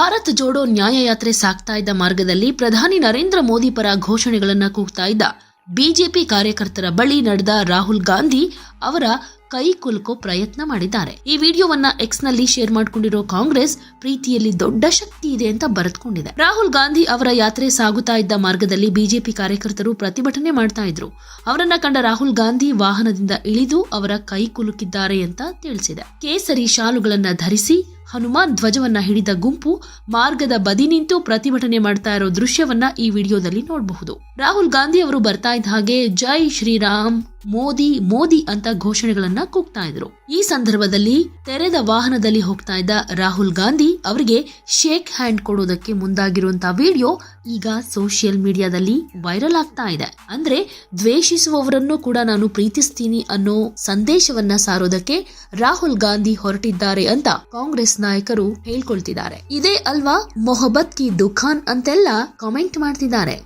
ಭಾರತ್ ಜೋಡೋ ನ್ಯಾಯಯಾತ್ರೆ ಸಾಗ್ತಾ ಇದ್ದ ಮಾರ್ಗದಲ್ಲಿ ಪ್ರಧಾನಿ ನರೇಂದ್ರ ಮೋದಿ ಪರ ಘೋಷಣೆಗಳನ್ನ ಕೂಗ್ತಾ ಇದ್ದ ಬಿಜೆಪಿ ಕಾರ್ಯಕರ್ತರ ಬಳಿ ನಡೆದ ರಾಹುಲ್ ಗಾಂಧಿ ಅವರ ಕೈ ಕುಲುಕೋ ಪ್ರಯತ್ನ ಮಾಡಿದ್ದಾರೆ. ಈ ವಿಡಿಯೋವನ್ನ ಎಕ್ಸ್ ನಲ್ಲಿ ಶೇರ್ ಮಾಡಿಕೊಂಡಿರೋ ಕಾಂಗ್ರೆಸ್ ಪ್ರೀತಿಯಲ್ಲಿ ದೊಡ್ಡ ಶಕ್ತಿ ಇದೆ ಅಂತ ಬರೆದುಕೊಂಡಿದೆ. ರಾಹುಲ್ ಗಾಂಧಿ ಅವರ ಯಾತ್ರೆ ಸಾಗುತ್ತಾ ಇದ್ದ ಮಾರ್ಗದಲ್ಲಿ ಬಿಜೆಪಿ ಕಾರ್ಯಕರ್ತರು ಪ್ರತಿಭಟನೆ ಮಾಡ್ತಾ ಇದ್ರು. ಅವರನ್ನ ಕಂಡ ರಾಹುಲ್ ಗಾಂಧಿ ವಾಹನದಿಂದ ಇಳಿದು ಅವರ ಕೈ ಕುಲುಕಿದ್ದಾರೆ ಅಂತ ತಿಳಿಸಿದೆ. ಕೇಸರಿ ಶಾಲುಗಳನ್ನ ಧರಿಸಿ ಹನುಮಾನ್ ಧ್ವಜವನ್ನ ಹಿಡಿದ ಗುಂಪು ಮಾರ್ಗದ ಬದಿ ನಿಂತು ಪ್ರತಿಭಟನೆ ಮಾಡ್ತಾ ಇರೋ ದೃಶ್ಯವನ್ನ ಈ ವಿಡಿಯೋದಲ್ಲಿ ನೋಡಬಹುದು. ರಾಹುಲ್ ಗಾಂಧಿ ಅವರು ಬರ್ತಾ ಇದ್ದ ಹಾಗೆ ಜೈ ಶ್ರೀರಾಮ್ ಮೋದಿ ಮೋದಿ ಅಂತ ಘೋಷಣೆಗಳನ್ನ ಕೂಗ್ತಾ ಇದ್ರು. ಈ ಸಂದರ್ಭದಲ್ಲಿ ತೆರೆದ ವಾಹನದಲ್ಲಿ ಹೋಗ್ತಾ ಇದ್ದ ರಾಹುಲ್ ಗಾಂಧಿ ಅವರಿಗೆ ಶೇಕ್ ಹ್ಯಾಂಡ್ ಕೊಡೋದಕ್ಕೆ ಮುಂದಾಗಿರುವಂತಹ ವಿಡಿಯೋ ಈಗ ಸೋಷಿಯಲ್ ಮೀಡಿಯಾದಲ್ಲಿ ವೈರಲ್ ಆಗ್ತಾ ಇದೆ. ಅಂದ್ರೆ ದ್ವೇಷಿಸುವವರನ್ನು ಕೂಡ ನಾನು ಪ್ರೀತಿಸ್ತೀನಿ ಅನ್ನೋ ಸಂದೇಶವನ್ನ ಸಾರೋದಕ್ಕೆ ರಾಹುಲ್ ಗಾಂಧಿ ಹೊರಟಿದ್ದಾರೆ ಅಂತ ಕಾಂಗ್ರೆಸ್ ನಾಯಕರು ಹೇಳ್ಕೊಳ್ತಿದ್ದಾರೆ. ಇದೇ ಅಲ್ವಾ ಮೊಹಬ್ಬತ್ ಕಿ ದುಖಾನ್ ಅಂತೆಲ್ಲ ಕಾಮೆಂಟ್ ಮಾಡ್ತಿದ್ದಾರೆ.